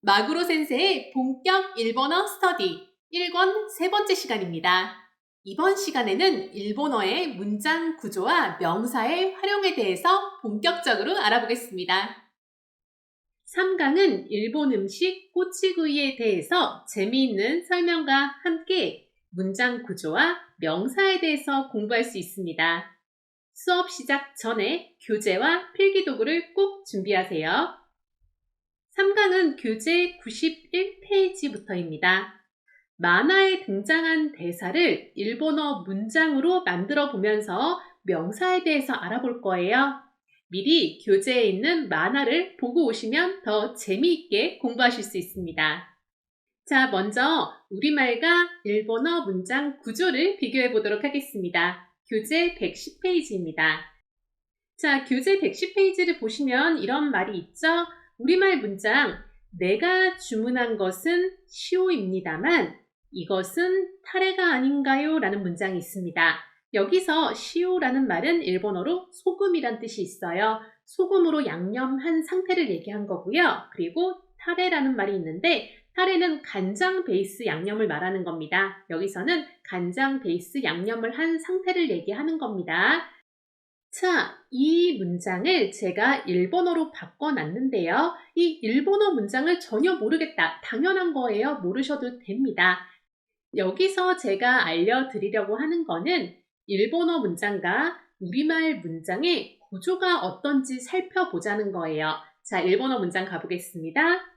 마구로 센세의 본격 일본어 스터디 1권 세 번째 시간입니다. 이번 시간에는 일본어의 문장 구조와 명사의 활용에 대해서 본격적으로 알아보겠습니다. 3강은 일본 음식 꼬치구이에 대해서 재미있는 설명과 함께 문장 구조와 명사에 대해서 공부할 수 있습니다. 수업 시작 전에 교재와 필기도구를 꼭 준비하세요. 3강은 교재 91페이지부터입니다. 만화에 등장한 대사를 일본어 문장으로 만들어 보면서 명사에 대해서 알아볼 거예요. 미리 교재에 있는 만화를 보고 오시면 더 재미있게 공부하실 수 있습니다. 자, 먼저 우리말과 일본어 문장 구조를 비교해 보도록 하겠습니다. 교재 110페이지입니다. 자, 교재 110페이지를 보시면 이런 말이 있죠? 우리말 문장, 내가 주문한 것은 시오입니다만 이것은 타레가 아닌가요? 라는 문장이 있습니다. 여기서 시오라는 말은 일본어로 소금이란 뜻이 있어요. 소금으로 양념한 상태를 얘기한 거고요. 그리고 타레라는 말이 있는데 타레는 간장 베이스 양념을 말하는 겁니다. 여기서는 간장 베이스 양념을 한 상태를 얘기하는 겁니다. 자, 이 문장을 제가 일본어로 바꿔놨는데요. 이 일본어 문장을 전혀 모르겠다. 당연한 거예요. 모르셔도 됩니다. 여기서 제가 알려드리려고 하는 거는 일본어 문장과 우리말 문장의 구조가 어떤지 살펴보자는 거예요. 자, 일본어 문장 가보겠습니다.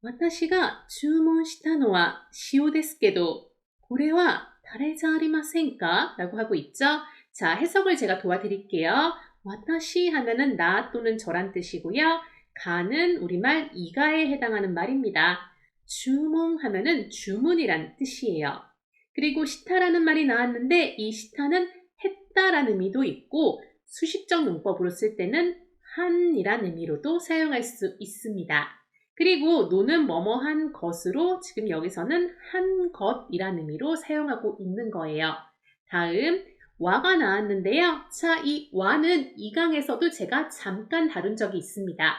私が注文したのは塩ですけど、これはタレじゃありませんか? 라고 하고 있죠. 자, 해석을 제가 도와드릴게요. 私 하면은 나 또는 저란 뜻이고요. 가는 우리말 이가에 해당하는 말입니다. 주문 하면은 주문이란 뜻이에요. 그리고 시타라는 말이 나왔는데 이 시타는 했다라는 의미도 있고 수식적 용법으로 쓸 때는 한이란 의미로도 사용할 수 있습니다. 그리고 노는 뭐뭐한 것으로 지금 여기서는 한 것이란 의미로 사용하고 있는 거예요. 다음 와가 나왔는데요. 자, 이 와는 2강에서도 제가 잠깐 다룬 적이 있습니다.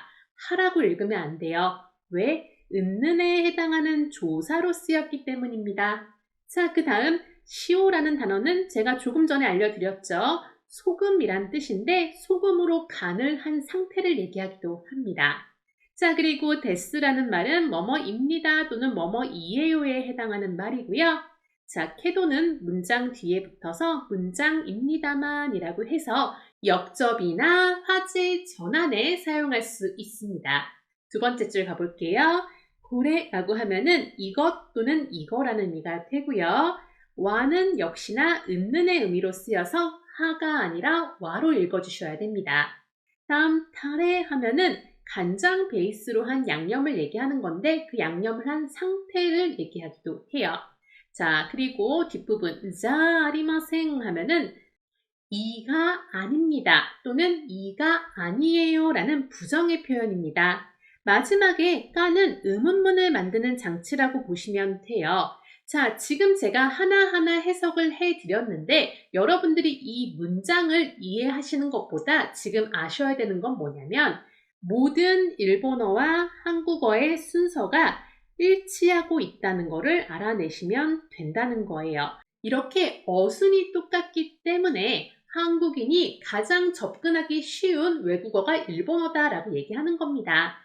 하라고 읽으면 안 돼요. 왜? 은는에 해당하는 조사로 쓰였기 때문입니다. 자, 그 다음 시오라는 단어는 제가 조금 전에 알려드렸죠. 소금이란 뜻인데 소금으로 간을 한 상태를 얘기하기도 합니다. 자, 그리고 데스라는 말은 뭐뭐입니다 또는 뭐뭐이에요에 해당하는 말이고요. 자, 캐도는 문장 뒤에 붙어서 문장입니다만 이라고 해서 역접이나 화제 전환에 사용할 수 있습니다. 두 번째 줄 가볼게요. 고래라고 하면은 이것 또는 이거라는 의미가 되고요. 와는 역시나 은는의 의미로 쓰여서 하가 아니라 와로 읽어주셔야 됩니다. 다음 타레 하면은 간장 베이스로 한 양념을 얘기하는 건데 그 양념을 한 상태를 얘기하기도 해요. 자, 그리고 뒷부분 자 아리마생 하면은 이가 아닙니다 또는 이가 아니에요 라는 부정의 표현입니다. 마지막에 까는 의문문을 만드는 장치라고 보시면 돼요. 자, 지금 제가 하나하나 해석을 해드렸는데 여러분들이 이 문장을 이해하시는 것보다 지금 아셔야 되는 건 뭐냐면 모든 일본어와 한국어의 순서가 일치하고 있다는 것을 알아내시면 된다는 거예요. 이렇게 어순이 똑같기 때문에 한국인이 가장 접근하기 쉬운 외국어가 일본어다라고 얘기하는 겁니다.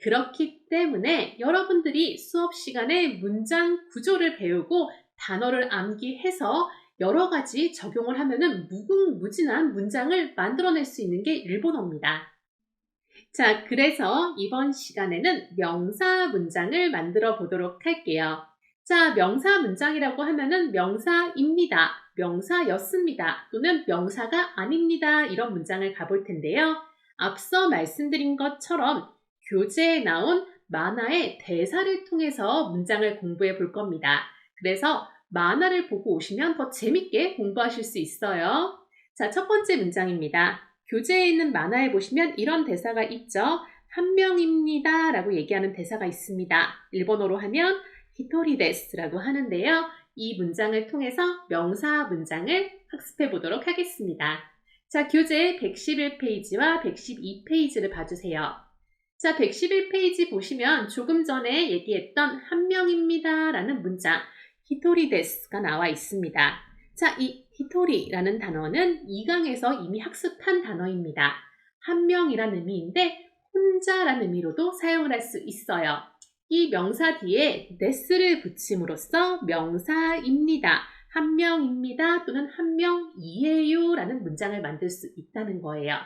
그렇기 때문에 여러분들이 수업 시간에 문장 구조를 배우고 단어를 암기해서 여러 가지 적용을 하면은 무궁무진한 문장을 만들어낼 수 있는 게 일본어입니다. 자, 그래서 이번 시간에는 명사 문장을 만들어 보도록 할게요. 자, 명사 문장이라고 하면은 명사입니다, 명사였습니다, 또는 명사가 아닙니다 이런 문장을 가볼 텐데요. 앞서 말씀드린 것처럼 교재에 나온 만화의 대사를 통해서 문장을 공부해 볼 겁니다. 그래서 만화를 보고 오시면 더 재밌게 공부하실 수 있어요. 자, 첫 번째 문장입니다. 교재에 있는 만화에 보시면 이런 대사가 있죠. 한 명입니다 라고 얘기하는 대사가 있습니다. 일본어로 하면 히토리 데스라고 하는데요. 이 문장을 통해서 명사 문장을 학습해 보도록 하겠습니다. 자, 교재 111페이지와 112페이지를 봐주세요. 자, 111페이지 보시면 조금 전에 얘기했던 한 명입니다 라는 문장 히토리 데스가 나와 있습니다. 자, 이 히토리라는 단어는 2강에서 이미 학습한 단어입니다. 한 명이라는 의미인데 혼자라는 의미로도 사용을 할 수 있어요. 이 명사 뒤에 데스를 붙임으로써 명사입니다, 한 명입니다 또는 한 명이에요 라는 문장을 만들 수 있다는 거예요.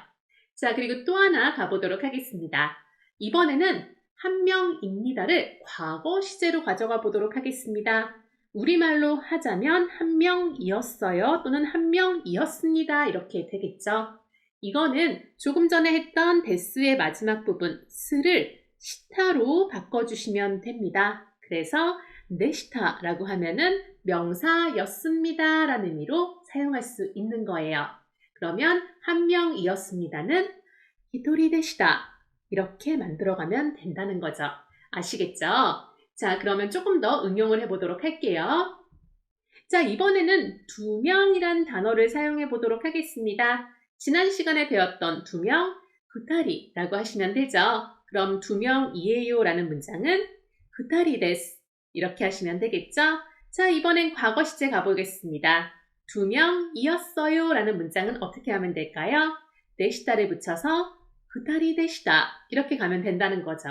자, 그리고 또 하나 가보도록 하겠습니다. 이번에는 한 명입니다를 과거 시제로 가져가 보도록 하겠습니다. 우리말로 하자면 한 명이었어요 또는 한 명이었습니다 이렇게 되겠죠. 이거는 조금 전에 했던 데스의 마지막 부분 스를 시타로 바꿔주시면 됩니다. 그래서 네시타라고 하면은 명사였습니다 라는 의미로 사용할 수 있는 거예요. 그러면 한 명이었습니다는 히토리 데시다 이렇게 만들어가면 된다는 거죠. 아시겠죠? 자, 그러면 조금 더 응용을 해보도록 할게요. 자, 이번에는 두 명이란 단어를 사용해 보도록 하겠습니다. 지난 시간에 배웠던 두 명, 구타리라고 하시면 되죠. 그럼 두 명이에요 라는 문장은 구타리 데스 이렇게 하시면 되겠죠. 자, 이번엔 과거 시제 가보겠습니다. 두 명이었어요 라는 문장은 어떻게 하면 될까요? 데시다를 붙여서 구타리 데시다 이렇게 가면 된다는 거죠.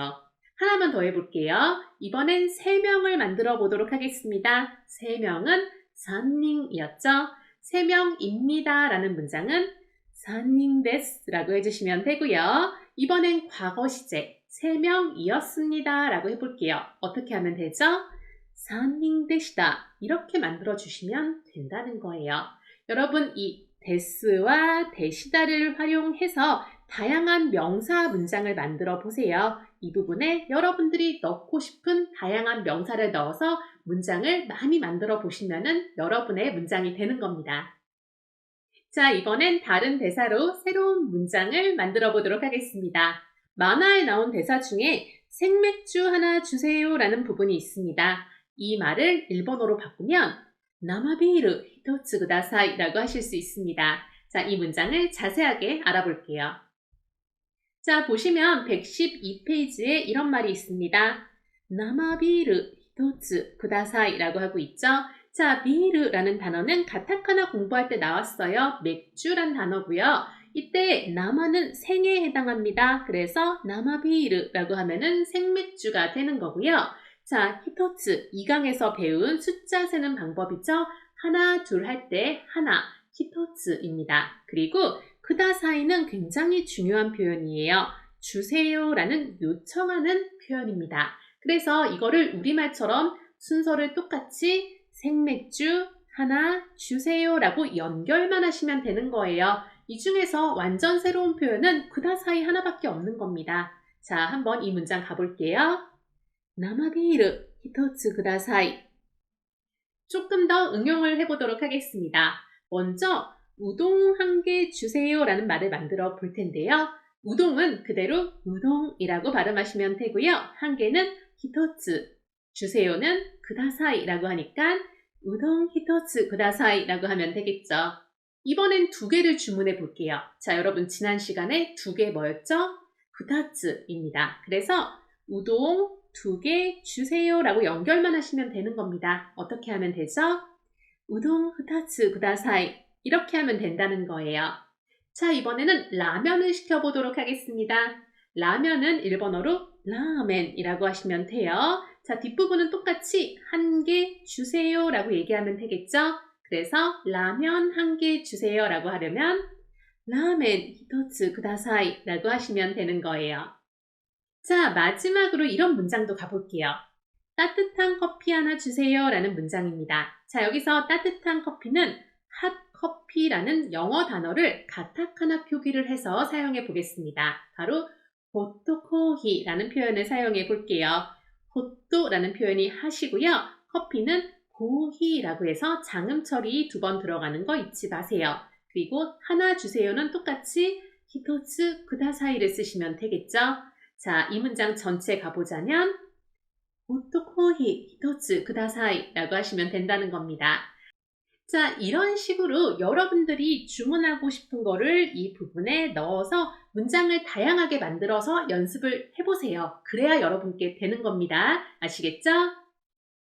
하나만 더 해볼게요. 이번엔 세 명을 만들어 보도록 하겠습니다. 세 명은 산닝이었죠. 세 명입니다 라는 문장은 산닝 데스라고 해주시면 되고요. 이번엔 과거 시제 세 명이었습니다 라고 해볼게요. 어떻게 하면 되죠? 산닝 데시다 이렇게 만들어 주시면 된다는 거예요. 여러분 이 데스와 데시다를 활용해서 다양한 명사 문장을 만들어 보세요. 이 부분에 여러분들이 넣고 싶은 다양한 명사를 넣어서 문장을 많이 만들어 보시면은 여러분의 문장이 되는 겁니다. 자, 이번엔 다른 대사로 새로운 문장을 만들어 보도록 하겠습니다. 만화에 나온 대사 중에 생맥주 하나 주세요 라는 부분이 있습니다. 이 말을 일본어로 바꾸면 나마비르 히토츠 구다사이 라고 하실 수 있습니다. 자, 이 문장을 자세하게 알아볼게요. 자, 보시면 112페이지에 이런 말이 있습니다. 나마비르 히토츠 구다사이 라고 하고 있죠. 자, 비르라는 단어는 가타카나 공부할 때 나왔어요. 맥주란 단어고요. 이때 나마는 생에 해당합니다. 그래서 나마비르라고 하면은 생맥주가 되는 거고요. 자, 히토츠 2강에서 배운 숫자 세는 방법이죠. 하나, 둘 할 때 하나, 히토츠입니다. 그리고 쿠다사이는 굉장히 중요한 표현이에요. 주세요라는 요청하는 표현입니다. 그래서 이거를 우리말처럼 순서를 똑같이 생맥주 하나 주세요라고 연결만 하시면 되는 거예요. 이 중에서 완전 새로운 표현은 쿠다사이 하나밖에 없는 겁니다. 자, 한번 이 문장 가볼게요. 나마비르 히토츠 쿠다사이. 조금 더 응용을 해보도록 하겠습니다. 먼저 우동 한 개 주세요 라는 말을 만들어 볼 텐데요. 우동은 그대로 우동이라고 발음하시면 되고요. 한 개는 히토츠, 주세요는 구다사이 라고 하니까 우동 히토츠 구다사이 라고 하면 되겠죠. 이번엔 두 개를 주문해 볼게요. 자, 여러분 지난 시간에 두 개 뭐였죠? 구다츠입니다. 그래서 우동 두 개 주세요 라고 연결만 하시면 되는 겁니다. 어떻게 하면 되죠? 우동 후타츠 구다사이 이렇게 하면 된다는 거예요. 자, 이번에는 라면을 시켜보도록 하겠습니다. 라면은 일본어로 라멘이라고 하시면 돼요. 자, 뒷부분은 똑같이 한 개 주세요 라고 얘기하면 되겠죠? 그래서 라면 한 개 주세요 라고 하려면 라멘 히토츠 구다사이 라고 하시면 되는 거예요. 자, 마지막으로 이런 문장도 가볼게요. 따뜻한 커피 하나 주세요 라는 문장입니다. 자, 여기서 따뜻한 커피는 핫커피라는 영어 단어를 가타카나 표기를 해서 사용해 보겠습니다. 바로 호토코히라는 표현을 사용해 볼게요. 호토라는 표현이 하시고요. 커피는 고히라고 해서 장음 처리 2번 들어가는 거 잊지 마세요. 그리고 하나 주세요는 똑같이 히토츠 구다사이를 쓰시면 되겠죠. 자, 이 문장 전체 가보자면 호토코히 히토츠 구다사이 라고 하시면 된다는 겁니다. 자, 이런 식으로 여러분들이 주문하고 싶은 거를 이 부분에 넣어서 문장을 다양하게 만들어서 연습을 해보세요. 그래야 여러분께 되는 겁니다. 아시겠죠?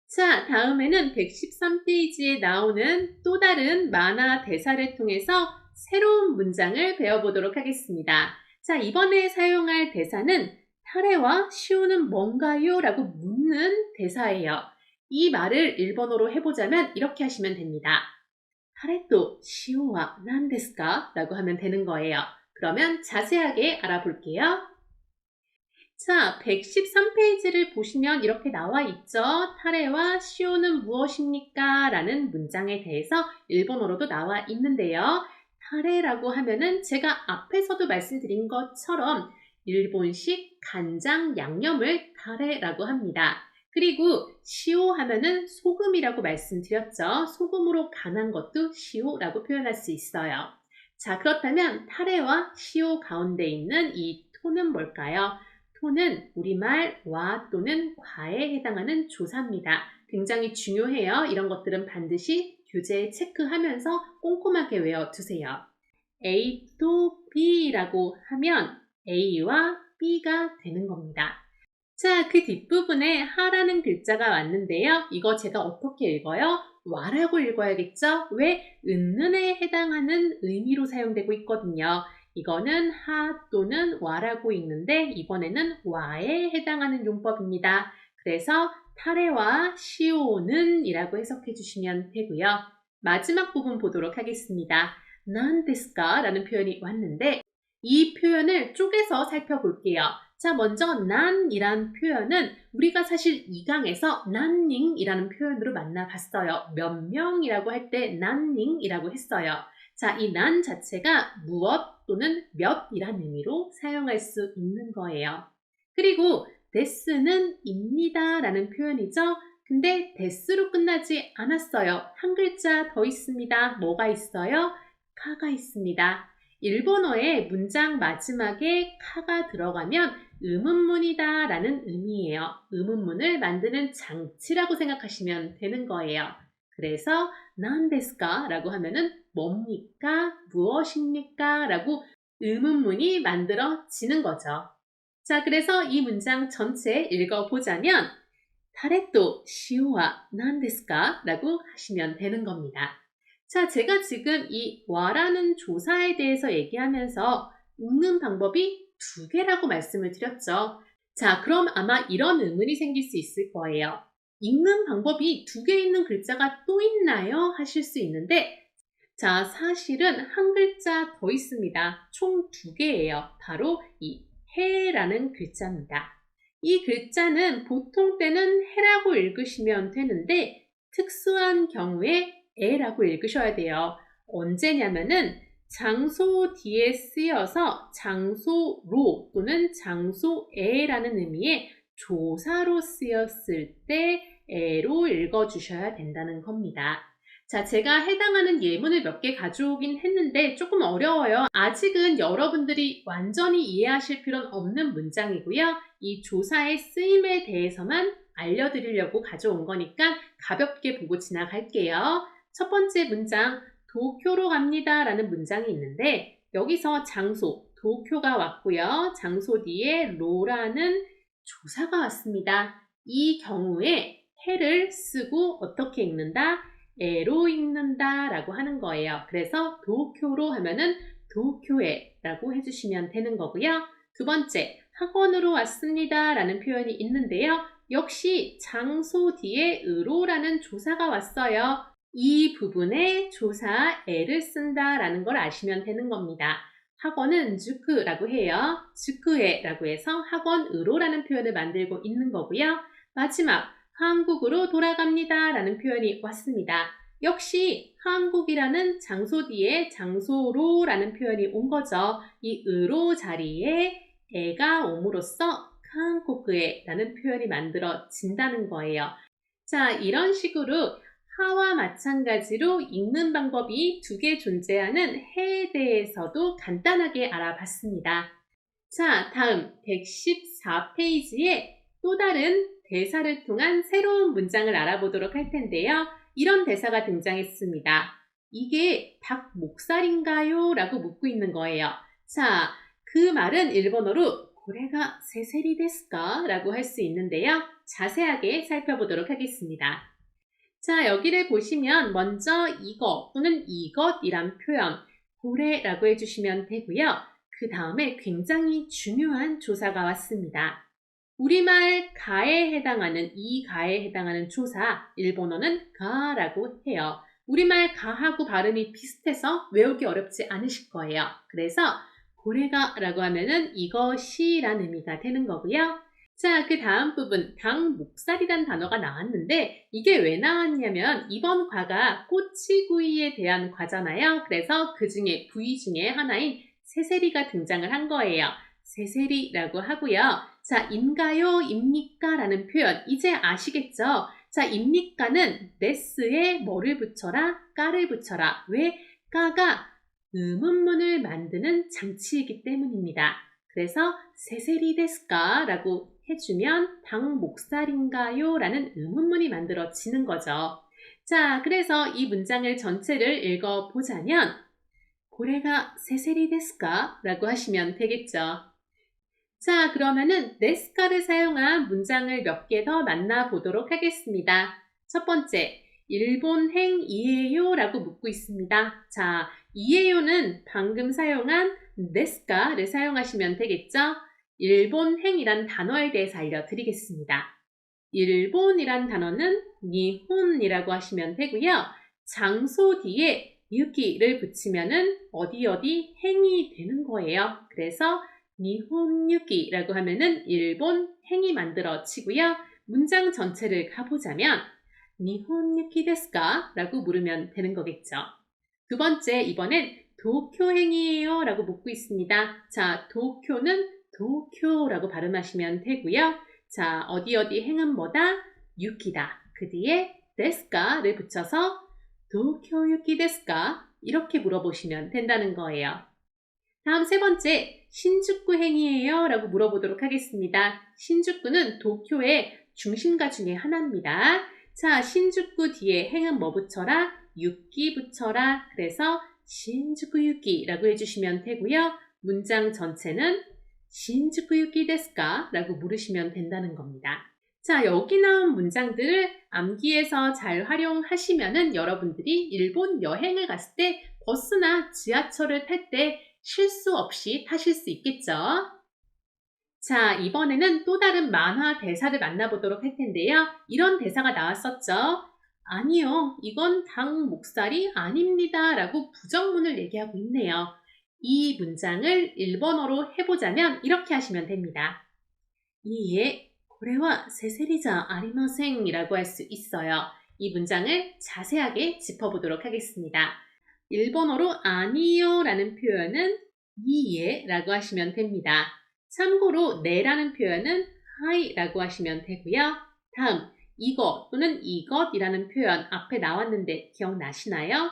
자, 다음에는 113페이지에 나오는 또 다른 만화 대사를 통해서 새로운 문장을 배워보도록 하겠습니다. 자, 이번에 사용할 대사는 타레와 시오는 뭔가요? 라고 묻는 대사예요. 이 말을 일본어로 해보자면 이렇게 하시면 됩니다. 타레또 시오와 난데스까? 라고 하면 되는 거예요. 그러면 자세하게 알아볼게요. 자, 113페이지를 보시면 이렇게 나와 있죠. 타레와 시오는 무엇입니까? 라는 문장에 대해서 일본어로도 나와 있는데요. 타레라고 하면은 제가 앞에서도 말씀드린 것처럼 일본식 간장 양념을 타레라고 합니다. 그리고 시오 하면은 소금이라고 말씀드렸죠. 소금으로 간한 것도 시오라고 표현할 수 있어요. 자, 그렇다면 타레와 시오 가운데 있는 이 토는 뭘까요? 토는 우리말 와 또는 과에 해당하는 조사입니다. 굉장히 중요해요. 이런 것들은 반드시 교재에 체크하면서 꼼꼼하게 외워두세요. A 또 B라고 하면 A와 B가 되는 겁니다. 자, 그 뒷부분에 하라는 글자가 왔는데요. 이거 제가 어떻게 읽어요? 와라고 읽어야겠죠? 왜? 은는에 해당하는 의미로 사용되고 있거든요. 이거는 하 또는 와라고 읽는데 이번에는 와에 해당하는 용법입니다. 그래서 타레와 시오는 이라고 해석해 주시면 되고요. 마지막 부분 보도록 하겠습니다. 난데스까? 라는 표현이 왔는데 이 표현을 쪼개서 살펴볼게요. 자, 먼저 난이란 표현은 우리가 사실 2강에서 난닝이라는 표현으로 만나봤어요. 몇 명이라고 할 때 난닝이라고 했어요. 자, 이 난 자체가 무엇 또는 몇이란 의미로 사용할 수 있는 거예요. 그리고 데스는 입니다 라는 표현이죠. 근데 데스로 끝나지 않았어요. 한 글자 더 있습니다. 뭐가 있어요? 카가 있습니다. 일본어의 문장 마지막에 카가 들어가면 의문문이다 라는 의미예요. 의문문을 만드는 장치라고 생각하시면 되는 거예요. 그래서 난데스까? 라고 하면은 뭡니까? 무엇입니까? 라고 의문문이 만들어지는 거죠. 자, 그래서 이 문장 전체 읽어보자면 타레또 시오와 난데스까? 라고 하시면 되는 겁니다. 자, 제가 지금 이 와라는 조사에 대해서 얘기하면서 읽는 방법이 두 개라고 말씀을 드렸죠. 자, 그럼 아마 이런 의문이 생길 수 있을 거예요. 읽는 방법이 두 개 있는 글자가 또 있나요? 하실 수 있는데 자, 사실은 한 글자 더 있습니다. 총 두 개예요. 바로 이 해라는 글자입니다. 이 글자는 보통 때는 해라고 읽으시면 되는데 특수한 경우에 에라고 읽으셔야 돼요. 언제냐면은 장소 뒤에 쓰여서 장소로 또는 장소에라는 의미의 조사로 쓰였을 때 에로 읽어주셔야 된다는 겁니다. 자, 제가 해당하는 예문을 몇 개 가져오긴 했는데 조금 어려워요. 아직은 여러분들이 완전히 이해하실 필요는 없는 문장이고요. 이 조사의 쓰임에 대해서만 알려드리려고 가져온 거니까 가볍게 보고 지나갈게요. 첫 번째 문장, 도쿄로 갑니다 라는 문장이 있는데 여기서 장소, 도쿄가 왔고요. 장소 뒤에 로라는 조사가 왔습니다. 이 경우에 해를 쓰고 어떻게 읽는다? 에로 읽는다 라고 하는 거예요. 그래서 도쿄로 하면은 도쿄에 라고 해주시면 되는 거고요. 두 번째, 학원으로 왔습니다 라는 표현이 있는데요. 역시 장소 뒤에 으로라는 조사가 왔어요. 이 부분에 조사 에를 쓴다 라는 걸 아시면 되는 겁니다. 학원은 주크라고 해요. 주크에라고 해서 학원으로라는 표현을 만들고 있는 거고요. 마지막, 한국으로 돌아갑니다 라는 표현이 왔습니다. 역시 한국이라는 장소 뒤에 장소로 라는 표현이 온 거죠. 이 으로 자리에 에가 옴으로써 한국에 라는 표현이 만들어진다는 거예요. 자, 이런 식으로 하와 마찬가지로 읽는 방법이 두 개 존재하는 해에 대해서도 간단하게 알아봤습니다. 자, 다음 114페이지에 또 다른 대사를 통한 새로운 문장을 알아보도록 할 텐데요. 이런 대사가 등장했습니다. 이게 닭 목살인가요? 라고 묻고 있는 거예요. 자, 그 말은 일본어로 고래가 세세리 데스까? 라고 할 수 있는데요. 자세하게 살펴보도록 하겠습니다. 자, 여기를 보시면 먼저 이거 또는 이것이란 표현 고래라고 해주시면 되고요. 그 다음에 굉장히 중요한 조사가 왔습니다. 우리말 가에 해당하는 이 가에 해당하는 조사 일본어는 가라고 해요. 우리말 가하고 발음이 비슷해서 외우기 어렵지 않으실 거예요. 그래서 고래가라고 하면은 이것이란 의미가 되는 거고요. 자, 그 다음 부분 닭 목살이란 단어가 나왔는데 이게 왜 나왔냐면 이번 과가 꼬치구이에 대한 과잖아요. 그래서 그 중에 부위 중에 하나인 세세리가 등장을 한 거예요. 세세리라고 하고요. 자, 인가요? 입니까? 라는 표현 이제 아시겠죠? 자, 입니까는 네스에 뭐를 붙여라? 까를 붙여라. 왜? 까가 의문문을 만드는 장치이기 때문입니다. 그래서 세세리 데스까? 라고 해주면 닭 목살인가요? 라는 의문문이 만들어지는 거죠. 자, 그래서 이 문장을 전체를 읽어보자면 고래가 세세리 데스까? 라고 하시면 되겠죠. 자, 그러면은 데스카를 사용한 문장을 몇 개 더 만나보도록 하겠습니다. 첫 번째, 일본행이에요? 라고 묻고 있습니다. 자, 이에요는 방금 사용한 데스카를 사용하시면 되겠죠? 일본행이란 단어에 대해서 알려드리겠습니다. 일본이란 단어는 니혼이라고 하시면 되고요. 장소 뒤에 유기를 붙이면은 어디 행이 되는 거예요. 그래서 니혼유기라고 하면은 일본 행이 만들어지고요. 문장 전체를 가보자면 니혼유기 데스까? 라고 물으면 되는 거겠죠. 두 번째, 이번엔 도쿄행이에요? 라고 묻고 있습니다. 자, 도쿄는 도쿄라고 발음하시면 되고요. 자, 어디 행은 뭐다? 유키다. 그 뒤에 데스까를 붙여서 도쿄유키 데스까? 이렇게 물어보시면 된다는 거예요. 다음 세 번째, 신주쿠행이에요? 라고 물어보도록 하겠습니다. 신주쿠는 도쿄의 중심가 중에 하나입니다. 자, 신주쿠 뒤에 행은 뭐 붙여라? 유키 붙여라. 그래서 신주쿠유키라고 해주시면 되고요. 문장 전체는 신주쿠유키 데스까? 라고 물으시면 된다는 겁니다. 자, 여기 나온 문장들을 암기해서 잘 활용하시면은 여러분들이 일본 여행을 갔을 때 버스나 지하철을 탈 때 실수 없이 타실 수 있겠죠? 자, 이번에는 또 다른 만화 대사를 만나보도록 할 텐데요. 이런 대사가 나왔었죠. 아니요, 이건 닭 목살이 아닙니다. 라고 부정문을 얘기하고 있네요. 이 문장을 일본어로 해보자면 이렇게 하시면 됩니다. 이에 고래와 세세리자 아리마생 이라고 할 수 있어요. 이 문장을 자세하게 짚어보도록 하겠습니다. 일본어로 아니요 라는 표현은 이에 라고 하시면 됩니다. 참고로 네라는 표현은 하이 라고 하시면 되고요. 다음 이거 또는 이것이라는 표현 앞에 나왔는데 기억나시나요?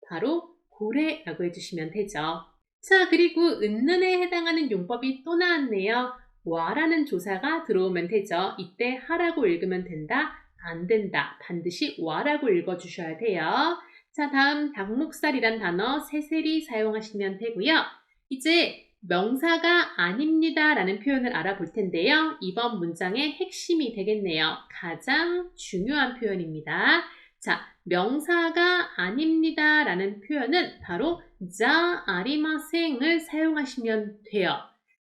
바로 고래라고 해주시면 되죠. 자, 그리고 은는에 해당하는 용법이 또 나왔네요. 와라는 조사가 들어오면 되죠. 이때 하라고 읽으면 된다, 안 된다. 반드시 와라고 읽어주셔야 돼요. 자, 다음 닭목살이란 단어 세세리 사용하시면 되고요. 이제 명사가 아닙니다 라는 표현을 알아볼 텐데요. 이번 문장의 핵심이 되겠네요. 가장 중요한 표현입니다. 자, 명사가 아닙니다 라는 표현은 바로 자 아리마생을 사용하시면 돼요.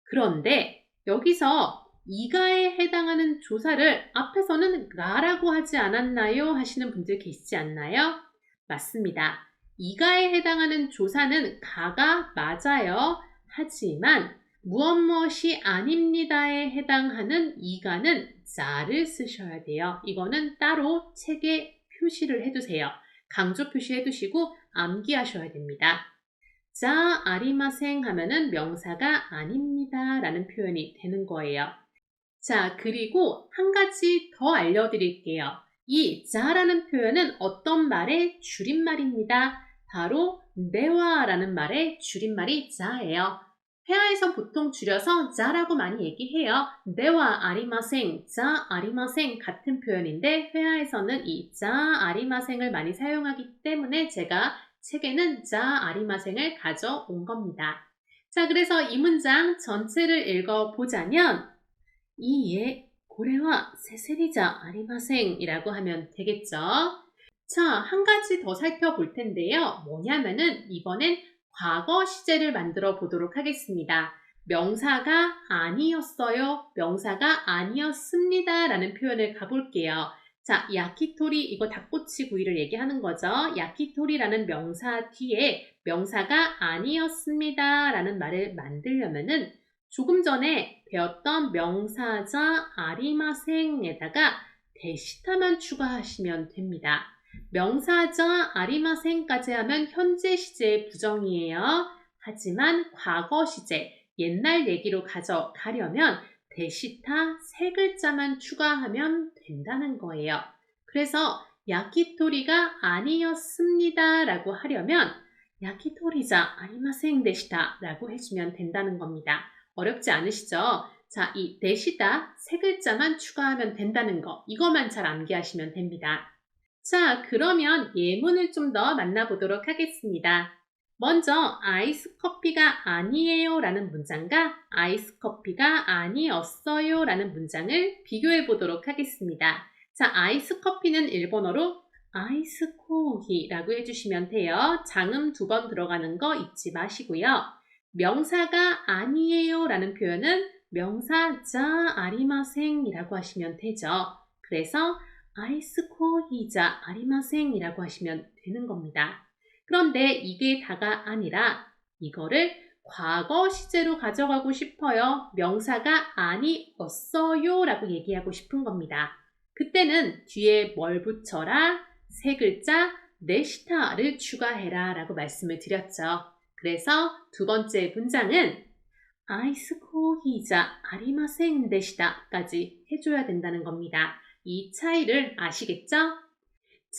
그런데 여기서 이가에 해당하는 조사를 앞에서는 라라고 하지 않았나요? 하시는 분들 계시지 않나요? 맞습니다. 이가에 해당하는 조사는 가가 맞아요. 하지만 무엇이 아닙니다에 해당하는 이가는 자를 쓰셔야 돼요. 이거는 따로 책에 표시를 해두세요. 강조 표시해 두시고 암기하셔야 됩니다. 자 아리마생 하면은 명사가 아닙니다 라는 표현이 되는 거예요. 자, 그리고 한 가지 더 알려드릴게요. 이 자라는 표현은 어떤 말의 줄임말입니다. 바로 네와라는 말의 줄임말이 자예요. 회화에서 보통 줄여서 자라고 많이 얘기해요. 네와 아리마생, 자 아리마생 같은 표현인데 회화에서는 이 자 아리마생을 많이 사용하기 때문에 제가 책에는 자 아리마생을 가져온 겁니다. 자, 그래서 이 문장 전체를 읽어보자면 이에 고래와 세세리자 아리마생이라고 하면 되겠죠. 자, 한 가지 더 살펴볼 텐데요. 뭐냐면은 이번엔 과거 시제를 만들어 보도록 하겠습니다. 명사가 아니었어요, 명사가 아니었습니다 라는 표현을 가볼게요. 자, 야키토리, 이거 닭꼬치 구이를 얘기하는 거죠. 야키토리라는 명사 뒤에 명사가 아니었습니다 라는 말을 만들려면은 조금 전에 배웠던 명사자 아리마생에다가 데시타만 추가하시면 됩니다. 명사자 아리마생까지 하면 현재 시제의 부정이에요. 하지만 과거 시제, 옛날 얘기로 가져가려면 데시타 세 글자만 추가하면 된다는 거예요. 그래서 야키토리가 아니었습니다 라고 하려면 야키토리자 아리마생 데시타 라고 해주면 된다는 겁니다. 어렵지 않으시죠? 자, 이 데시타 세 글자만 추가하면 된다는 거, 이거만 잘 암기하시면 됩니다. 자, 그러면 예문을 좀 더 만나보도록 하겠습니다. 먼저 아이스 커피가 아니에요 라는 문장과 아이스 커피가 아니었어요 라는 문장을 비교해 보도록 하겠습니다. 자, 아이스 커피는 일본어로 아이스 코히라고 해주시면 돼요. 장음 2번 들어가는 거 잊지 마시고요. 명사가 아니에요 라는 표현은 명사 자 아리마생이라고 하시면 되죠. 그래서 아이스 코히자 아리마생이라고 하시면 되는 겁니다. 그런데 이게 다가 아니라 이거를 과거 시제로 가져가고 싶어요. 명사가 아니었어요 라고 얘기하고 싶은 겁니다. 그때는 뒤에 뭘 붙여라? 세 글자 네시타를 추가해라 라고 말씀을 드렸죠. 그래서 두 번째 문장은 아이스 코히자 아리마생 데시다까지 해줘야 된다는 겁니다. 이 차이를 아시겠죠?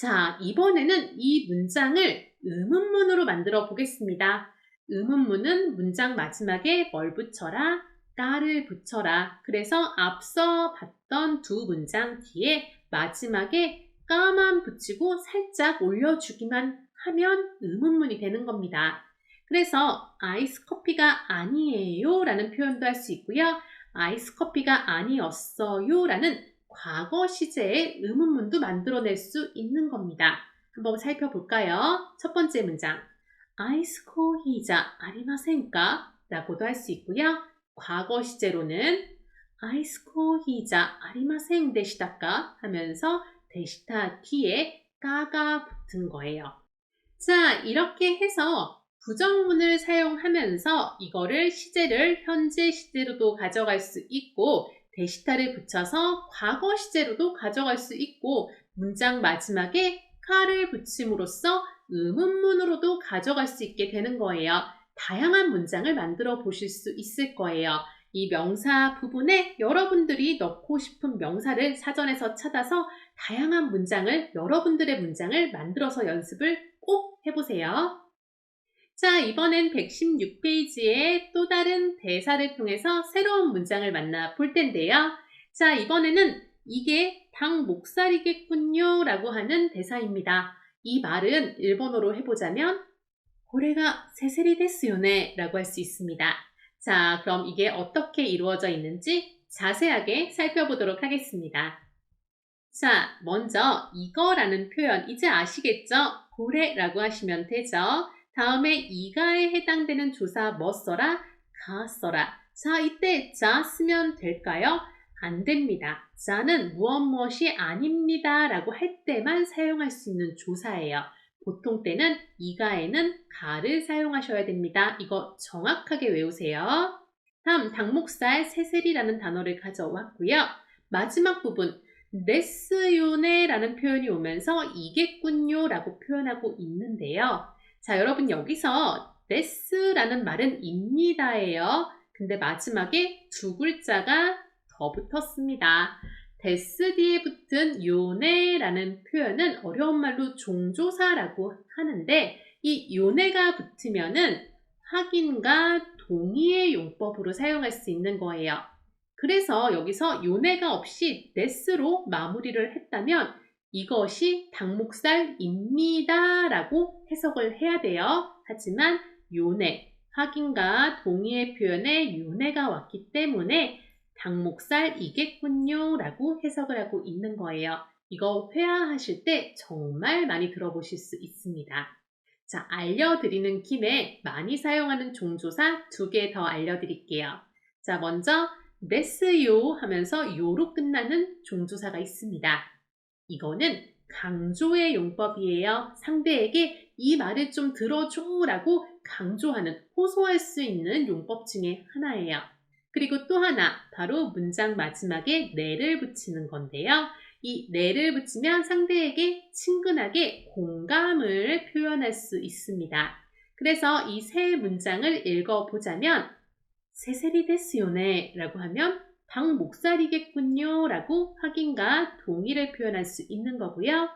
자, 이번에는 이 문장을 의문문으로 만들어 보겠습니다. 의문문은 문장 마지막에 뭘 붙여라? 까를 붙여라. 그래서 앞서 봤던 두 문장 뒤에 마지막에 까만 붙이고 살짝 올려주기만 하면 의문문이 되는 겁니다. 그래서 아이스 커피가 아니에요 라는 표현도 할 수 있고요. 아이스 커피가 아니었어요 라는 과거 시제의 의문문도 만들어낼 수 있는 겁니다. 한번 살펴볼까요? 첫 번째 문장, 아이스 코히자 아리마센까? 라고도 할 수 있고요. 과거 시제로는 아이스 코히자 아리마센 데시다까? 하면서 데시타 뒤에 까가 붙은 거예요. 자, 이렇게 해서 부정문을 사용하면서 이거를 시제를 현재 시제로도 가져갈 수 있고 데시타를 붙여서 과거 시제로도 가져갈 수 있고 문장 마지막에 카를 붙임으로써 의문문으로도 가져갈 수 있게 되는 거예요. 다양한 문장을 만들어 보실 수 있을 거예요. 이 명사 부분에 여러분들이 넣고 싶은 명사를 사전에서 찾아서 다양한 문장을, 여러분들의 문장을 만들어서 연습을 꼭 해보세요. 자, 이번엔 116페이지의 또 다른 대사를 통해서 새로운 문장을 만나볼 텐데요. 자, 이번에는 이게 닭 목살이겠군요 라고 하는 대사입니다. 이 말은 일본어로 해보자면 고래가 세세리 데스요네 라고 할 수 있습니다. 자, 그럼 이게 어떻게 이루어져 있는지 자세하게 살펴보도록 하겠습니다. 자, 먼저 이거라는 표현 이제 아시겠죠? 고래라고 하시면 되죠. 다음에 이가에 해당되는 조사 뭐 써라? 가 써라. 자, 이때 자 쓰면 될까요? 안 됩니다. 자는 무엇이 아닙니다 라고 할 때만 사용할 수 있는 조사예요. 보통 때는 이가에는 가를 사용하셔야 됩니다. 이거 정확하게 외우세요. 다음 닭목살 세세리라는 단어를 가져왔고요. 마지막 부분 데스요네 라는 표현이 오면서 이겠군요 라고 표현하고 있는데요. 자, 여러분 여기서 데스라는 말은 입니다예요. 근데 마지막에 두 글자가 더 붙었습니다. 데스 뒤에 붙은 요네라는 표현은 어려운 말로 종조사라고 하는데 이 요네가 붙으면은 확인과 동의의 용법으로 사용할 수 있는 거예요. 그래서 여기서 요네가 없이 데스로 마무리를 했다면 이것이 닭목살입니다 라고 해석을 해야 돼요. 하지만 요네, 확인과 동의의 표현에 요네가 왔기 때문에 닭목살이겠군요 라고 해석을 하고 있는 거예요. 이거 회화하실 때 정말 많이 들어보실 수 있습니다. 자, 알려드리는 김에 많이 사용하는 종조사 2개 더 알려드릴게요. 자, 먼저 데스요 하면서 요로 끝나는 종조사가 있습니다. 이거는 강조의 용법이에요. 상대에게 이 말을 좀 들어줘 라고 강조하는, 호소할 수 있는 용법 중에 하나예요. 그리고 또 하나, 바로 문장 마지막에 네를 붙이는 건데요. 이 네를 붙이면 상대에게 친근하게 공감을 표현할 수 있습니다. 그래서 이 세 문장을 읽어보자면 세세리 데스요네 라고 하면 닭 목살이겠군요 라고 확인과 동의를 표현할 수 있는 거고요.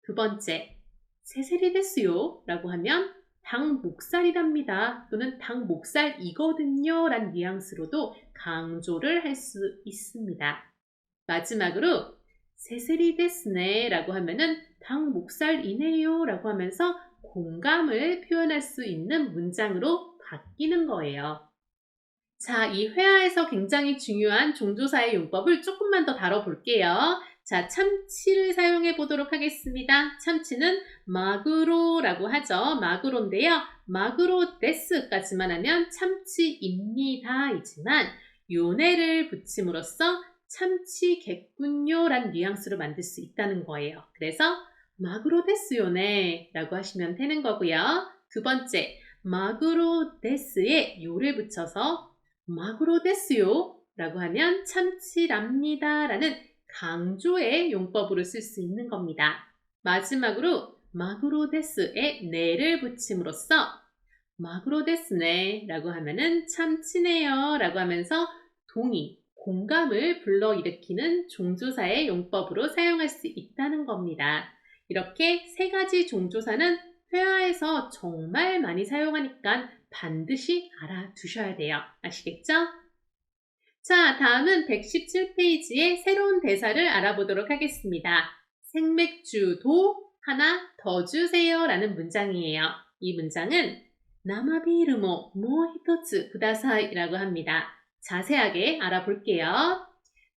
두 번째, 세세리 데스요 라고 하면 닭 목살이랍니다 또는 닭 목살이거든요 란 뉘앙스로도 강조를 할 수 있습니다. 마지막으로 세세리 데스네 라고 하면은 닭 목살이네요 라고 하면서 공감을 표현할 수 있는 문장으로 바뀌는 거예요. 자, 이 회화에서 굉장히 중요한 종조사의 용법을 조금만 더 다뤄볼게요. 자, 참치를 사용해 보도록 하겠습니다. 참치는 마그로라고 하죠. 마그로인데요. 마그로 데스까지만 하면 참치입니다 이지만 요네를 붙임으로써 참치겠군요 란 뉘앙스로 만들 수 있다는 거예요. 그래서 마그로 데스요네 라고 하시면 되는 거고요. 두 번째, 마그로 데스에 요를 붙여서 마그로 데스요 라고 하면 참치랍니다 라는 강조의 용법으로 쓸 수 있는 겁니다. 마지막으로 마그로 데스에 네를 붙임으로써 마그로 데스네 라고 하면은 참치네요 라고 하면서 동의, 공감을 불러일으키는 종조사의 용법으로 사용할 수 있다는 겁니다. 이렇게 세 가지 종조사는 회화에서 정말 많이 사용하니까 반드시 알아두셔야 돼요. 아시겠죠? 자, 다음은 117페이지의 새로운 대사를 알아보도록 하겠습니다. 생맥주도 하나 더 주세요 라는 문장이에요. 이 문장은 나마비르모 모히토츠 쿠다사이 라고 합니다. 자세하게 알아볼게요.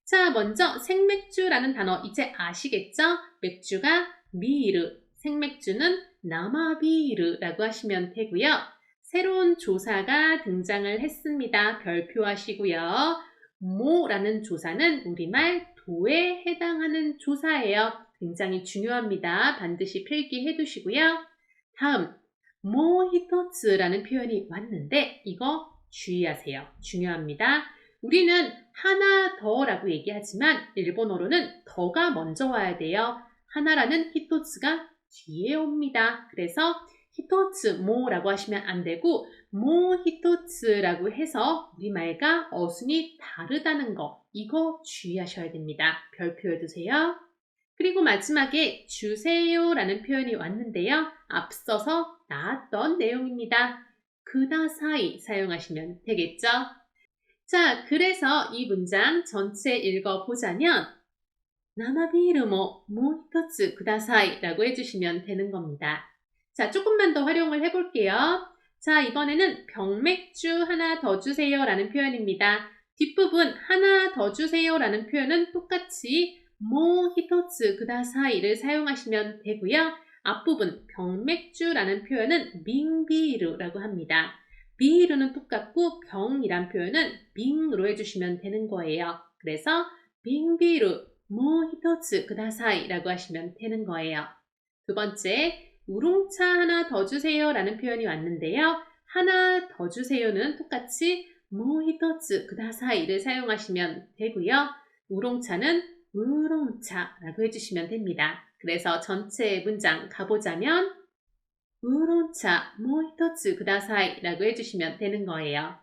자, 먼저 생맥주라는 단어 이제 아시겠죠? 맥주가 미르, 생맥주는 나마비르라고 하시면 되고요. 새로운 조사가 등장을 했습니다. 별표하시고요. 모라는 조사는 우리말 도에 해당하는 조사예요. 굉장히 중요합니다. 반드시 필기해 두시고요. 다음, 모히토츠라는 표현이 왔는데 이거 주의하세요. 중요합니다. 우리는 하나 더라고 얘기하지만 일본어로는 더가 먼저 와야 돼요. 하나라는 히토츠가 뒤에 옵니다. 그래서 히토츠 모라고 하시면 안 되고 모 히토츠라고 해서 우리말과 어순이 다르다는 거, 이거 주의하셔야 됩니다. 별표해 두세요. 그리고 마지막에 주세요 라는 표현이 왔는데요. 앞서서 나왔던 내용입니다. 그다사이 사용하시면 되겠죠? 자, 그래서 이 문장 전체 읽어보자면 나마비르모 모히토츠 쿠다사이 라고 해주시면 되는 겁니다. 자, 조금만 더 활용을 해볼게요. 자, 이번에는 병맥주 하나 더 주세요 라는 표현입니다. 뒷부분 하나 더 주세요 라는 표현은 똑같이 모히토츠 쿠다사이를 사용하시면 되고요. 앞부분 병맥주라는 표현은 밍비르라고 합니다. 비르는 똑같고 병이란 표현은 빙으로 해주시면 되는 거예요. 그래서 빙비르 모히토츠 쿠다사이 라고 하시면 되는 거예요. 두 번째, 우롱차 하나 더 주세요 라는 표현이 왔는데요. 하나 더 주세요는 똑같이 모히토츠 쿠다사이를 사용하시면 되고요. 우롱차는 우롱차 라고 해주시면 됩니다. 그래서 전체 문장 가보자면 우롱차 모히토츠 쿠다사이 라고 해주시면 되는 거예요.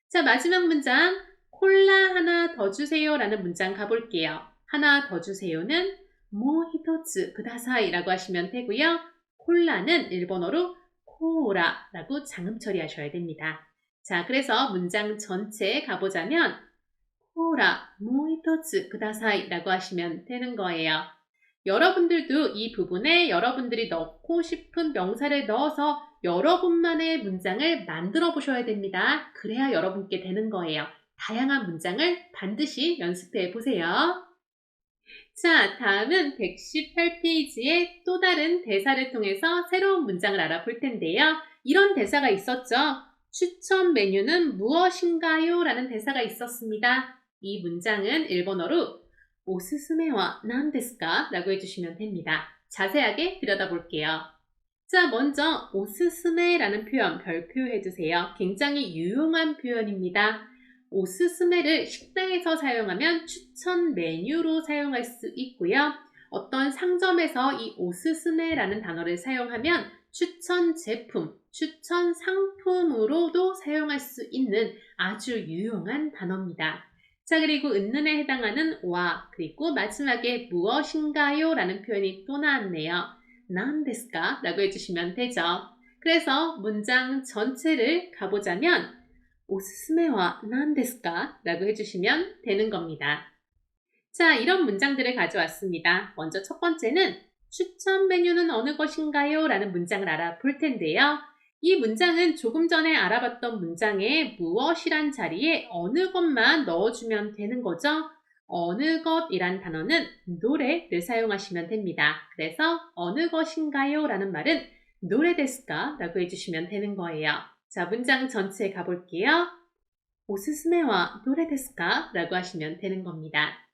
자, 마지막 문장 콜라 하나 더 주세요 라는 문장 가볼게요. 하나 더 주세요는 모히토츠 쿠다사이 라고 하시면 되고요. 콜라는 일본어로 코라라고 장음 처리하셔야 됩니다. 자, 그래서 문장 전체에 가보자면 코라 모이토츠 쿠다사이 라고 하시면 되는 거예요. 여러분들도 이 부분에 여러분들이 넣고 싶은 명사를 넣어서 여러분만의 문장을 만들어 보셔야 됩니다. 그래야 여러분께 되는 거예요. 다양한 문장을 반드시 연습해 보세요. 자, 다음은 118페이지의 또 다른 대사를 통해서 새로운 문장을 알아볼 텐데요. 이런 대사가 있었죠. 추천 메뉴는 무엇인가요? 라는 대사가 있었습니다. 이 문장은 일본어로 오스스메와 난데스까? 라고 해주시면 됩니다. 자세하게 들여다볼게요. 자, 먼저 오스스메라는 표현 별표 해주세요. 굉장히 유용한 표현입니다. 오스스메를 식당에서 사용하면 추천 메뉴로 사용할 수 있고요. 어떤 상점에서 이 오스스메라는 단어를 사용하면 추천 제품, 추천 상품으로도 사용할 수 있는 아주 유용한 단어입니다. 자, 그리고 은는에 해당하는 와, 그리고 마지막에 무엇인가요? 라는 표현이 또 나왔네요. 난데스까? 라고 해주시면 되죠. 그래서 문장 전체를 가보자면 오스스메와 난데스까? 라고 해주시면 되는 겁니다. 자, 이런 문장들을 가져왔습니다. 먼저 첫 번째는 추천 메뉴는 어느 것인가요? 라는 문장을 알아볼 텐데요. 이 문장은 조금 전에 알아봤던 문장에 무엇이란 자리에 어느 것만 넣어주면 되는 거죠. 어느 것이란 단어는 노래를 사용하시면 됩니다. 그래서 어느 것인가요? 라는 말은 노래 데스까? 라고 해주시면 되는 거예요. 자, 문장 전체에 가볼게요. 오스스메와 노래 데스까? 라고 하시면 되는 겁니다.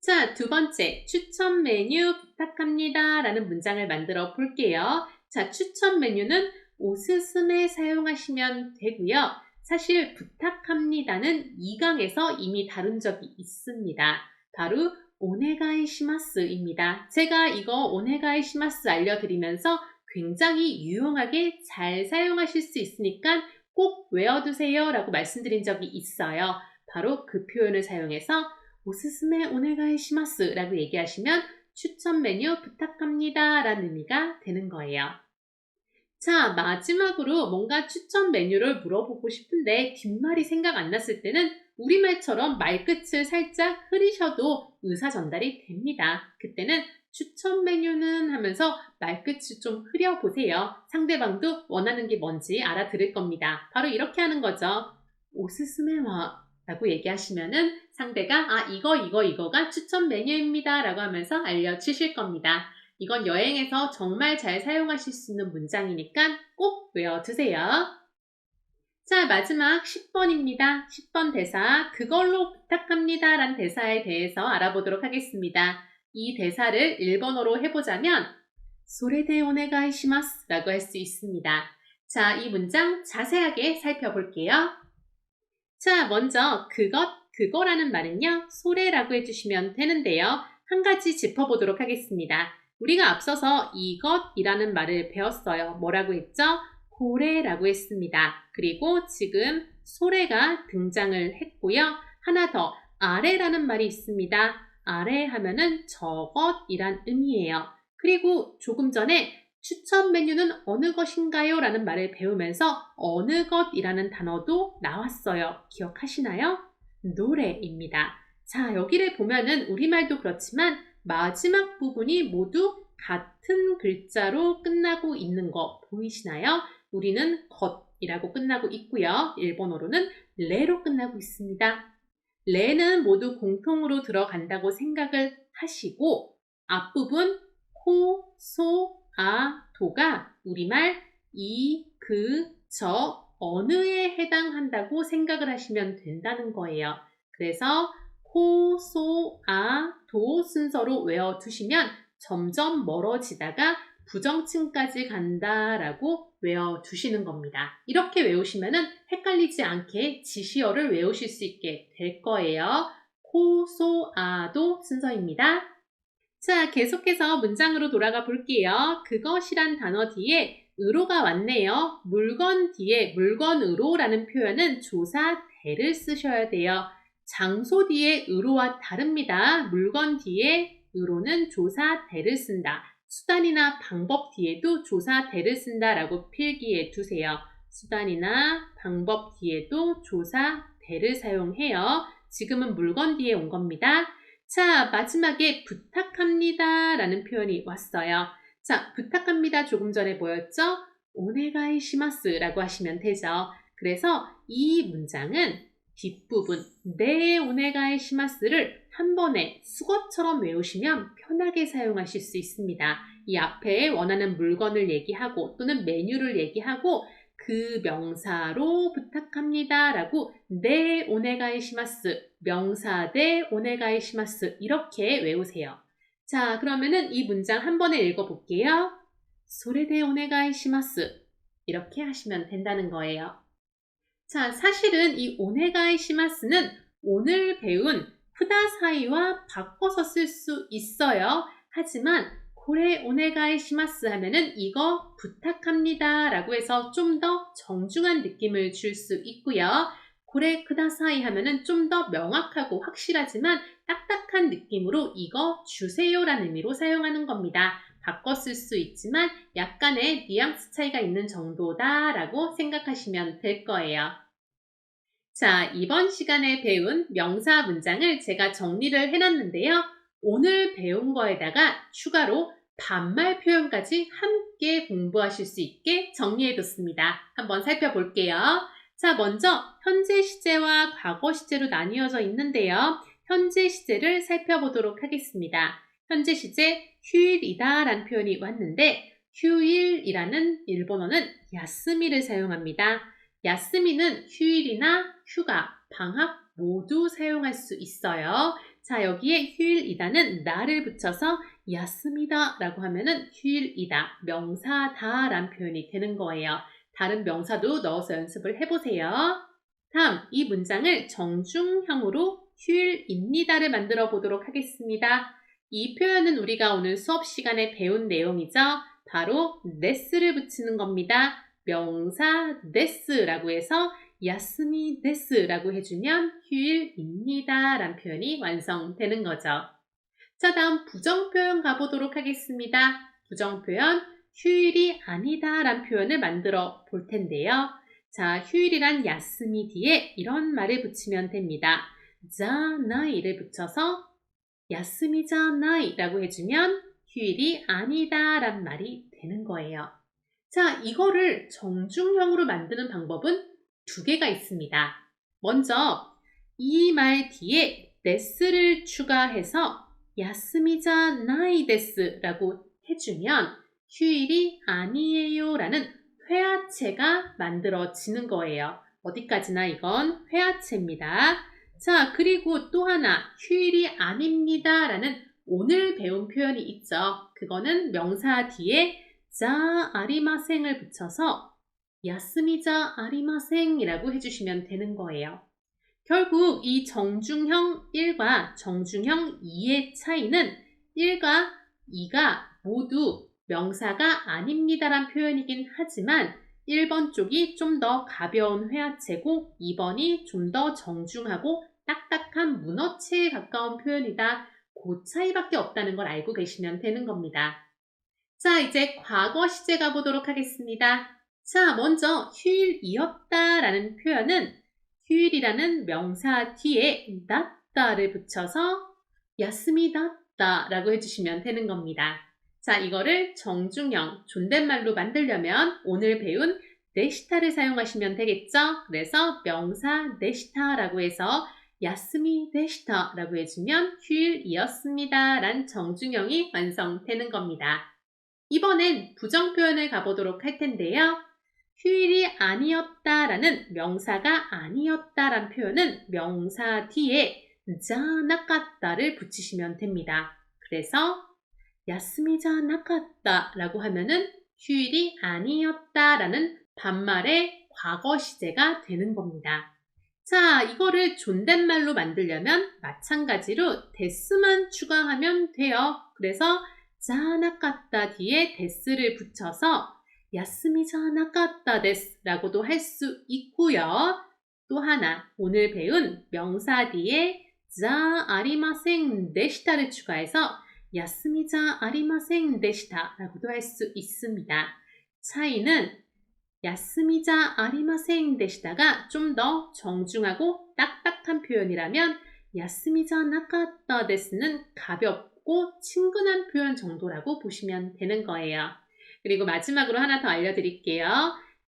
자, 두 번째, 추천 메뉴 부탁합니다. 라는 문장을 만들어 볼게요. 자, 추천 메뉴는 오스스메 사용하시면 되고요. 사실 부탁합니다는 2강에서 이미 다룬 적이 있습니다. 바로 오네가이시마스입니다. 제가 이거 오네가이시마스 알려드리면서 굉장히 유용하게 잘 사용하실 수 있으니까 꼭 외워두세요 라고 말씀드린 적이 있어요. 바로 그 표현을 사용해서 오스스메 오네가이시마스 라고 얘기하시면 추천 메뉴 부탁합니다 라는 의미가 되는 거예요. 자, 마지막으로 뭔가 추천 메뉴를 물어보고 싶은데 뒷말이 생각 안 났을 때는 우리말처럼 말끝을 살짝 흐리셔도 의사 전달이 됩니다. 그때는 추천 메뉴는 하면서 말끝을 좀 흐려보세요. 상대방도 원하는 게 뭔지 알아들을 겁니다. 바로 이렇게 하는 거죠. 오스스메와 라고 얘기하시면은 상대가 이거가 추천 메뉴입니다 라고 하면서 알려주실 겁니다. 이건 여행에서 정말 잘 사용하실 수 있는 문장이니까 꼭 외워두세요. 자, 마지막 10번입니다. 10번 대사, 그걸로 부탁합니다 라는 대사에 대해서 알아보도록 하겠습니다. 이 대사를 일본어로 해보자면 소레데 오네가이시마스 라고 할 수 있습니다. 자, 이 문장 자세하게 살펴볼게요. 자, 먼저 그거라는 말은요, 소레라고 해주시면 되는데요. 한 가지 짚어보도록 하겠습니다. 우리가 앞서서 이것이라는 말을 배웠어요. 뭐라고 했죠? 고래라고 했습니다. 그리고 지금 소래가 등장을 했고요. 하나 더, 아래라는 말이 있습니다. 아래 하면은 저것이란 의미예요. 그리고 조금 전에 추천 메뉴는 어느 것인가요? 라는 말을 배우면서 어느 것이라는 단어도 나왔어요. 기억하시나요? 노래입니다. 자, 여기를 보면은 우리말도 그렇지만 마지막 부분이 모두 같은 글자로 끝나고 있는 거 보이시나요? 우리는 것이라고 끝나고 있고요. 일본어로는 레로 끝나고 있습니다. 레는 모두 공통으로 들어간다고 생각을 하시고 앞부분 코, 소, 아, 도가 우리말 이, 그, 저, 어느에 해당한다고 생각을 하시면 된다는 거예요. 그래서 코, 소, 아, 도 순서로 외워두시면 점점 멀어지다가 부정층까지 간다라고 외워두시는 겁니다. 이렇게 외우시면은 헷갈리지 않게 지시어를 외우실 수 있게 될 거예요. 코, 소, 아, 도 순서입니다. 자, 계속해서 문장으로 돌아가 볼게요. 그것이란 단어 뒤에 으로가 왔네요. 물건 뒤에 물건으로라는 표현은 조사 대를 쓰셔야 돼요. 장소 뒤에 으로와 다릅니다. 물건 뒤에 으로는 조사 대를 쓴다. 수단이나 방법 뒤에도 조사 대를 쓴다라고 필기해 두세요. 수단이나 방법 뒤에도 조사 대를 사용해요. 지금은 물건 뒤에 온 겁니다. 자, 마지막에 부탁합니다 라는 표현이 왔어요. 자, 부탁합니다 조금 전에 보였죠? 오네가이 시마스 라고 하시면 되죠. 그래서 이 문장은 뒷부분 네 오네가이 시마스를 한 번에 수거처럼 외우시면 편하게 사용하실 수 있습니다. 이 앞에 원하는 물건을 얘기하고 또는 메뉴를 얘기하고 그 명사로 부탁합니다 라고 네 오네가이 시마스 명사 대 오네가이 시마스 이렇게 외우세요. 자, 그러면은 이 문장 한 번에 읽어볼게요. 소레데 오네가이 시마스 이렇게 하시면 된다는 거예요. 자, 사실은 이 오네가이 시마스는 오늘 배운 쿠다사이와 바꿔서 쓸 수 있어요. 하지만 고래 오네가이 시마스 하면은 이거 부탁합니다 라고 해서 좀 더 정중한 느낌을 줄 수 있고요. 고래 쿠다사이 하면은 좀 더 명확하고 확실하지만 딱딱한 느낌으로 이거 주세요 라는 의미로 사용하는 겁니다. 바꿔 쓸 수 있지만 약간의 뉘앙스 차이가 있는 정도다 라고 생각하시면 될 거예요. 자, 이번 시간에 배운 명사 문장을 제가 정리를 해놨는데요. 오늘 배운 거에다가 추가로 반말 표현까지 함께 공부하실 수 있게 정리해뒀습니다. 한번 살펴볼게요. 자, 먼저 현재 시제와 과거 시제로 나뉘어져 있는데요. 현재 시제를 살펴보도록 하겠습니다. 현재 시제 휴일이다 라는 표현이 왔는데 휴일이라는 일본어는 야스미를 사용합니다. 야스미는 휴일이나 휴가, 방학 모두 사용할 수 있어요. 자, 여기에 휴일이다는 나를 붙여서 야스미다 라고 하면은 휴일이다, 명사다 라는 표현이 되는 거예요. 다른 명사도 넣어서 연습을 해보세요. 다음, 이 문장을 정중형으로 휴일입니다를 만들어 보도록 하겠습니다. 이 표현은 우리가 오늘 수업 시간에 배운 내용이죠. 바로 데스를 붙이는 겁니다. 명사 데스라고 해서 야스미 데스라고 해주면 휴일입니다 라는 표현이 완성되는 거죠. 자, 다음 부정표현 가보도록 하겠습니다. 부정표현 휴일이 아니다 라는 표현을 만들어 볼 텐데요. 자, 휴일이란 야스미 뒤에 이런 말을 붙이면 됩니다. 자나이를 붙여서 야스미자나이 라고 해주면 휴일이 아니다 란 말이 되는 거예요. 자, 이거를 정중형으로 만드는 방법은 두 개가 있습니다. 먼저 이 말 뒤에 데스를 추가해서 야스미자나이 데스 라고 해주면 휴일이 아니에요 라는 회화체가 만들어지는 거예요. 어디까지나 이건 회화체입니다. 자, 그리고 또 하나 휴일이 아닙니다 라는 오늘 배운 표현이 있죠. 그거는 명사 뒤에 자 아리마생을 붙여서 야스미자 아리마생 이라고 해주시면 되는 거예요. 결국 이 정중형 1과 정중형 2의 차이는 1과 2가 모두 명사가 아닙니다 란 표현이긴 하지만 1번 쪽이 좀 더 가벼운 회화체고 2번이 좀 더 정중하고 딱딱한 문어체에 가까운 표현이다. 그 차이밖에 없다는 걸 알고 계시면 되는 겁니다. 자, 이제 과거 시제 가보도록 하겠습니다. 자, 먼저 휴일이었다 라는 표현은 휴일이라는 명사 뒤에 낫다를 붙여서 야스미났다 라고 해주시면 되는 겁니다. 자, 이거를 정중형, 존댓말로 만들려면 오늘 배운 데시타를 사용하시면 되겠죠? 그래서 명사 데시타라고 해서 야스미 데시타 라고 해주면 휴일이었습니다 란 정중형이 완성되는 겁니다. 이번엔 부정표현을 가보도록 할 텐데요. 휴일이 아니었다 라는 명사가 아니었다 란 표현은 명사 뒤에 자나까따를 붙이시면 됩니다. 그래서 야스미자 나카다 라고 하면은 휴일이 아니었다 라는 반말의 과거 시제가 되는 겁니다. 자, 이거를 존댓말로 만들려면 마찬가지로 데스만 추가하면 돼요. 그래서 자나카다 뒤에 데스를 붙여서 야스미자 나카다 데스 라고도 할 수 있고요. 또 하나, 오늘 배운 명사 뒤에 자 아리마생 데시타를 추가해서 야스미자 아리마생 데시타 라고도 할 수 있습니다. 차이는 야스미자 아리마생 되시다가 좀 더 정중하고 딱딱한 표현이라면 야스미자 나카타 데스는 가볍고 친근한 표현 정도라고 보시면 되는 거예요. 그리고 마지막으로 하나 더 알려드릴게요.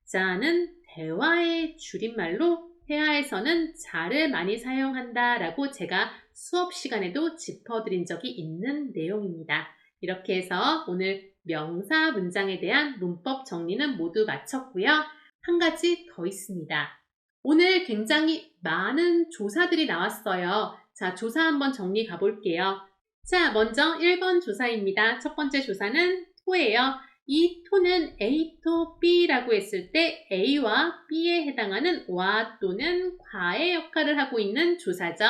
자는 대화의 줄임말로 회화에서는 자를 많이 사용한다라고 제가 수업 시간에도 짚어드린 적이 있는 내용입니다. 이렇게 해서 오늘 명사 문장에 대한 문법 정리는 모두 마쳤고요. 한 가지 더 있습니다. 오늘 굉장히 많은 조사들이 나왔어요. 자, 조사 한번 정리 가볼게요. 자, 먼저 1번 조사입니다. 첫 번째 조사는 토예요. 이 토는 A to B라고 했을 때 A와 B에 해당하는 와 또는 과의 역할을 하고 있는 조사죠.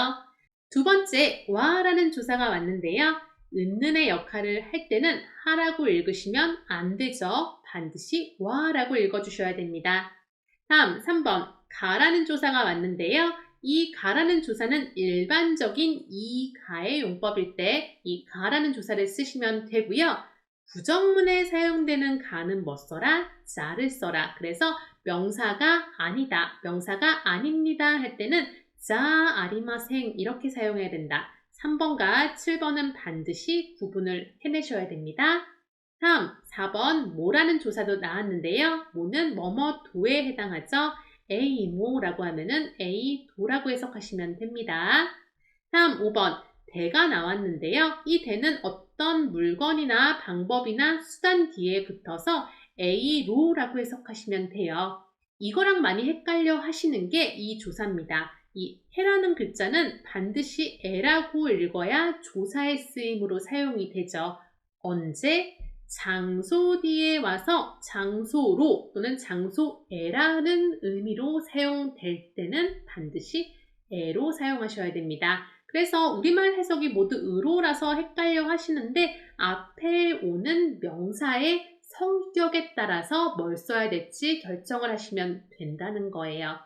두 번째, 와라는 조사가 왔는데요. 은는의 역할을 할 때는 하라고 읽으시면 안 되죠. 반드시 와라고 읽어주셔야 됩니다. 다음 3번, 가라는 조사가 왔는데요. 이 가라는 조사는 일반적인 이 가의 용법일 때 이 가라는 조사를 쓰시면 되고요. 부정문에 사용되는 가는 뭐 써라? 자를 써라. 그래서 명사가 아니다, 명사가 아닙니다 할 때는 자, 아리마생 이렇게 사용해야 된다. 3번과 7번은 반드시 구분을 해내셔야 됩니다. 다음 4번 뭐라는 조사도 나왔는데요. 뭐는 뭐뭐 도에 해당하죠. 에이모라고 하면은 에이도라고 해석하시면 됩니다. 다음 5번 대가 나왔는데요. 이 대는 어떤 물건이나 방법이나 수단 뒤에 붙어서 에이로라고 해석하시면 돼요. 이거랑 많이 헷갈려 하시는 게 이 조사입니다. 이 해라는 글자는 반드시 에라고 읽어야 조사의 쓰임으로 사용이 되죠. 언제? 장소 뒤에 와서 장소로 또는 장소에라는 의미로 사용될 때는 반드시 에로 사용하셔야 됩니다. 그래서 우리말 해석이 모두 으로라서 헷갈려 하시는데 앞에 오는 명사의 성격에 따라서 뭘 써야 될지 결정을 하시면 된다는 거예요.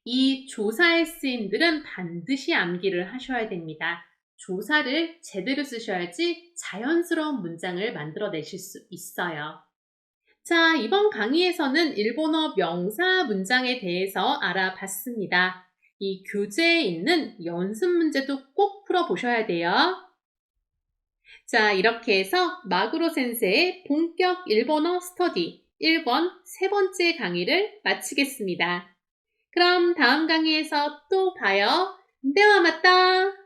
이 조사의 쓰임들은 반드시 암기를 하셔야 됩니다. 조사를 제대로 쓰셔야지 자연스러운 문장을 만들어내실 수 있어요. 자, 이번 강의에서는 일본어 명사 문장에 대해서 알아봤습니다. 이 교재에 있는 연습 문제도 꼭 풀어보셔야 돼요. 자, 이렇게 해서 마구로 센세의 본격 일본어 스터디 1번 세 번째 강의를 마치겠습니다. 그럼 다음 강의에서 또 봐요. ではまた!